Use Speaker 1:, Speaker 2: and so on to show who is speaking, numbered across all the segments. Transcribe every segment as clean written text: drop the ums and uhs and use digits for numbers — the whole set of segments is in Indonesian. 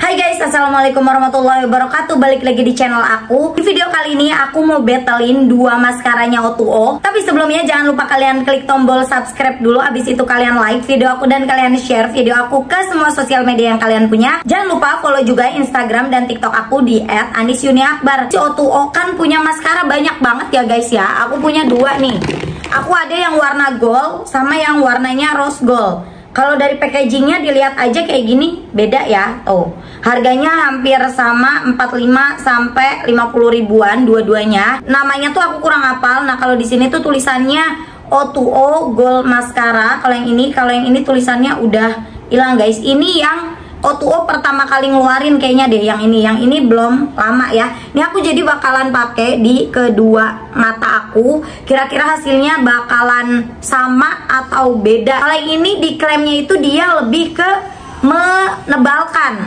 Speaker 1: Hai guys, assalamualaikum warahmatullahi wabarakatuh. Balik lagi di channel aku. Di video kali ini aku mau battlein dua maskaranya O2O. Tapi sebelumnya jangan lupa kalian klik tombol subscribe dulu. Abis itu kalian like video aku dan kalian share video aku ke semua sosial media yang kalian punya. Jangan lupa follow juga Instagram dan TikTok aku di @anisyuniakbar. Si O2O kan punya maskara banyak banget ya guys ya. Aku punya dua nih. Aku ada yang warna gold sama yang warnanya rose gold. Kalau dari packagingnya dilihat aja kayak gini, beda ya. Tuh, harganya hampir sama, 45 sampai 50 ribuan dua-duanya. Namanya tuh aku kurang hafal. Nah, kalau di sini tuh tulisannya O2O Gold Mascara. Kalau yang ini tulisannya udah hilang guys. Ini yang O2O pertama kali ngeluarin kayaknya deh, yang ini belum lama ya. Ini aku jadi bakalan pakai di kedua mata aku. Kira-kira hasilnya bakalan sama atau beda. Kalau yang ini diklaimnya itu dia lebih ke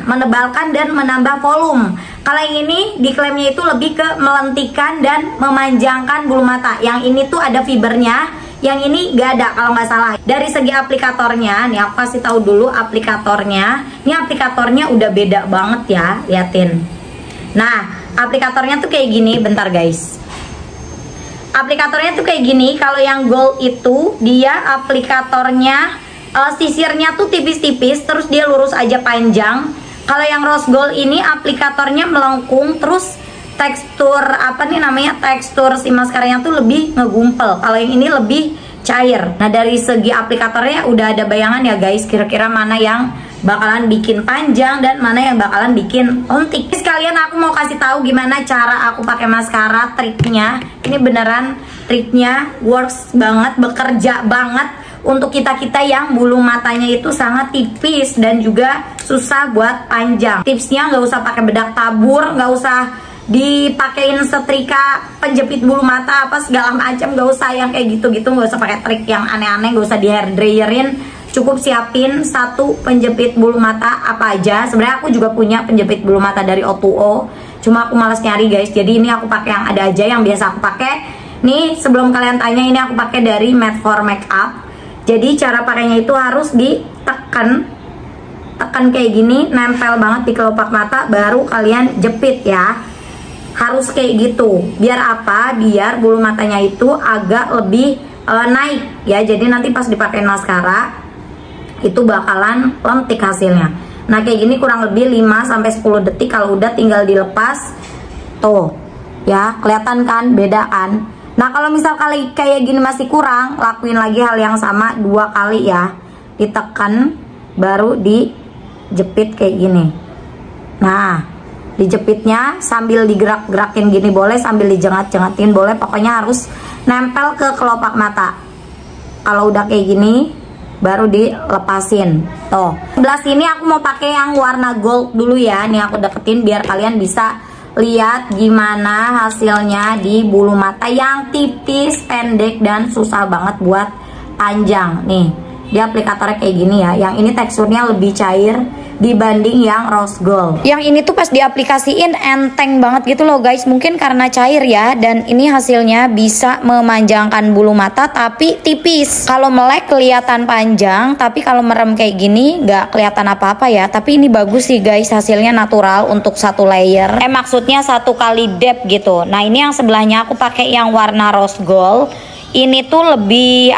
Speaker 1: menebalkan dan menambah volume. Kalau yang ini diklaimnya itu lebih ke melentikan dan memanjangkan bulu mata. Yang ini tuh ada fibernya. Yang ini gak ada kalau nggak salah. Dari segi aplikatornya, nih aku kasih tahu dulu aplikatornya. Ini aplikatornya udah beda banget ya, liatin. Nah, aplikatornya tuh kayak gini, bentar guys. Aplikatornya tuh kayak gini. Kalau yang gold itu dia aplikatornya sisirnya tuh tipis-tipis, terus dia lurus aja panjang. Kalau yang rose gold ini aplikatornya melengkung, terus tekstur tekstur si maskaranya tuh lebih ngegumpel. Kalau yang ini lebih cair. Nah, dari segi aplikatornya udah ada bayangan ya guys, kira-kira mana yang bakalan bikin panjang dan mana yang bakalan bikin ontik. Sekalian aku mau kasih tahu gimana cara aku pakai maskara, triknya. Ini beneran triknya works banget, bekerja banget untuk kita yang bulu matanya itu sangat tipis dan juga susah buat panjang. Tipsnya nggak usah pakai bedak tabur, nggak usah dipakein setrika penjepit bulu mata apa segala macam, gak usah yang kayak gitu-gitu, gak usah pakai trik yang aneh-aneh, gak usah di hair dryerin. Cukup siapin satu penjepit bulu mata apa aja. Sebenarnya aku juga punya penjepit bulu mata dari O2O, cuma aku malas nyari guys, jadi ini aku pakai yang ada aja, yang biasa aku pakai. Nih, sebelum kalian tanya, ini aku pakai dari Made for Makeup. Jadi cara pakainya itu harus ditekan kayak gini, nempel banget di kelopak mata, baru kalian jepit ya. Harus kayak gitu. Biar apa? Biar bulu matanya itu agak lebih naik ya. Jadi nanti pas dipakai maskara itu bakalan lentik hasilnya. Nah, kayak gini kurang lebih 5-10 detik. Kalau udah tinggal dilepas. Tuh. Ya, kelihatan kan? Beda kan? Nah, kalau misal kali kayak gini masih kurang, lakuin lagi hal yang sama 2 kali ya. Ditekan baru dijepit kayak gini. Nah, dijepitnya sambil digerak-gerakin gini boleh, sambil dijengat-jengatin boleh, pokoknya harus nempel ke kelopak mata. Kalau udah kayak gini baru dilepasin. Tuh, sebelah sini aku mau pakai yang warna gold dulu ya. Nih aku deketin biar kalian bisa lihat gimana hasilnya di bulu mata yang tipis, pendek, dan susah banget buat panjang. Nih, dia aplikatornya kayak gini ya. Yang ini teksturnya lebih cair dibanding yang rose gold. Yang ini tuh pas diaplikasiin enteng banget gitu loh guys. Mungkin karena cair ya. Dan ini hasilnya bisa memanjangkan bulu mata tapi tipis. Kalau melek kelihatan panjang, tapi kalau merem kayak gini nggak kelihatan apa-apa ya. Tapi ini bagus sih guys, hasilnya natural untuk 1 layer. Maksudnya 1 kali dep gitu. Nah, ini yang sebelahnya aku pakai yang warna rose gold. Ini tuh lebih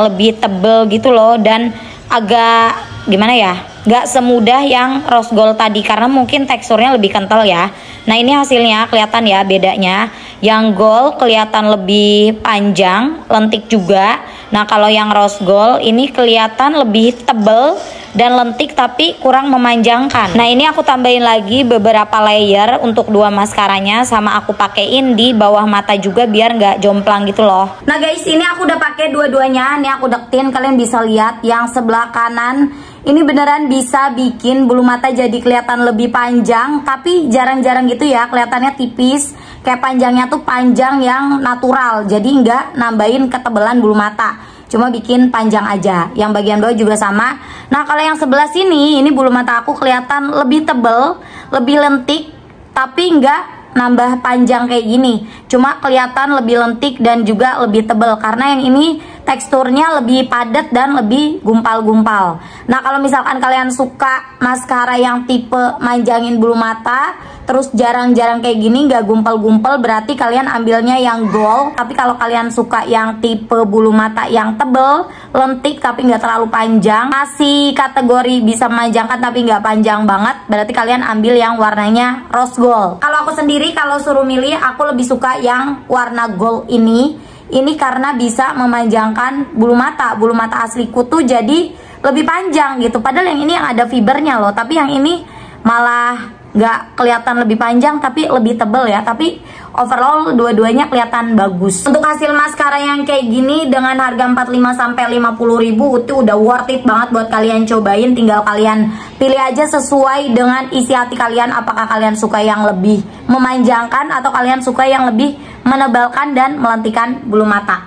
Speaker 1: lebih tebel gitu loh, dan agak gimana ya, gak semudah yang rose gold tadi karena mungkin teksturnya lebih kental ya. Nah, ini hasilnya kelihatan ya bedanya. Yang gold kelihatan lebih panjang, lentik juga. Nah, kalau yang rose gold ini kelihatan lebih tebel dan lentik tapi kurang memanjangkan. Nah, ini aku tambahin lagi beberapa layer untuk 2 maskaranya, sama aku pakein di bawah mata juga biar nggak jomplang gitu loh. Nah guys, ini aku udah pakai dua-duanya. Nih aku deketin, kalian bisa lihat yang sebelah kanan ini beneran bisa bikin bulu mata jadi kelihatan lebih panjang, tapi jarang-jarang gitu ya kelihatannya tipis. Kayak panjangnya tuh panjang yang natural, jadi nggak nambahin ketebalan bulu mata, cuma bikin panjang aja. Yang bagian bawah juga sama. Nah, kalau yang sebelah sini, ini bulu mata aku kelihatan lebih tebel, lebih lentik, tapi nggak nambah panjang kayak gini, cuma kelihatan lebih lentik dan juga lebih tebel karena yang ini teksturnya lebih padat dan lebih gumpal-gumpal. Nah, kalau misalkan kalian suka maskara yang tipe manjangin bulu mata, terus jarang-jarang kayak gini nggak gumpal-gumpal, berarti kalian ambilnya yang gold. Tapi kalau kalian suka yang tipe bulu mata yang tebel, lentik tapi nggak terlalu panjang, masih kategori bisa memanjangkan tapi nggak panjang banget, berarti kalian ambil yang warnanya rose gold. Kalau aku sendiri kalau suruh milih, aku lebih suka yang warna gold ini. Ini karena bisa memanjangkan bulu mata asliku tuh jadi lebih panjang gitu. Padahal yang ini yang ada fibernya loh, tapi yang ini malah nggak kelihatan lebih panjang tapi lebih tebel ya. Tapi overall dua-duanya kelihatan bagus. Untuk hasil maskara yang kayak gini dengan harga 45-50 ribu itu udah worth it banget buat kalian cobain. Tinggal kalian pilih aja sesuai dengan isi hati kalian, apakah kalian suka yang lebih memanjangkan atau kalian suka yang lebih menebalkan dan melentikkan bulu mata.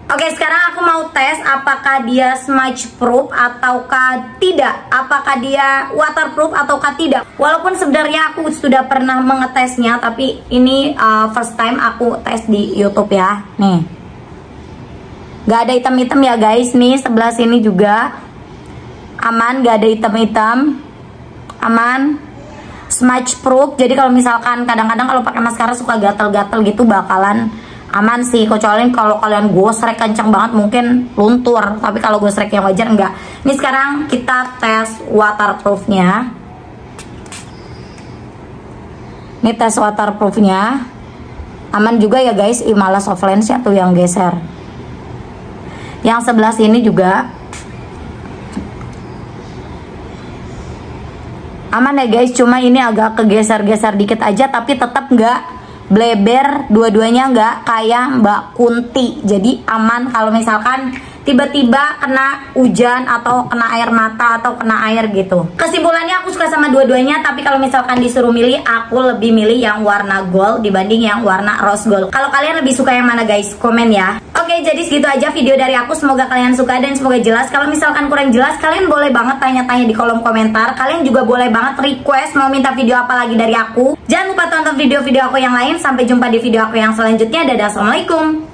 Speaker 1: Oke, sekarang aku mau tes apakah dia smudge proof ataukah tidak, apakah dia waterproof ataukah tidak. Walaupun sebenarnya aku sudah pernah mengetesnya, tapi ini first time aku tes di YouTube ya. Nih, gak ada hitam-hitam ya guys. Nih sebelah sini juga aman, gak ada hitam-hitam, aman. Smudge proof, jadi kalau misalkan kadang-kadang kalau pakai maskara suka gatel-gatel gitu bakalan aman sih, kecuali kalau kalian gosrek kenceng banget mungkin luntur, tapi kalau gosrek yang wajar enggak. Ini sekarang kita tes waterproofnya. Ini tes waterproofnya, aman juga ya guys. Malah soft lens ya tuh yang geser. Yang sebelah sini juga aman ya guys, cuma ini agak kegeser-geser dikit aja, tapi tetap nggak bleber, dua-duanya nggak kayak Mbak Kunti. Jadi aman kalau misalkan tiba-tiba kena hujan atau kena air mata atau kena air gitu. Kesimpulannya aku suka sama dua-duanya, tapi kalau misalkan disuruh milih, aku lebih milih yang warna gold dibanding yang warna rose gold. Kalau kalian lebih suka yang mana guys? Komen ya. Oke, jadi segitu aja video dari aku. Semoga kalian suka dan semoga jelas. Kalau misalkan kurang jelas, kalian boleh banget tanya-tanya di kolom komentar. Kalian juga boleh banget request mau minta video apa lagi dari aku. Jangan lupa tonton video-video aku yang lain. Sampai jumpa di video aku yang selanjutnya. Dadah, assalamualaikum.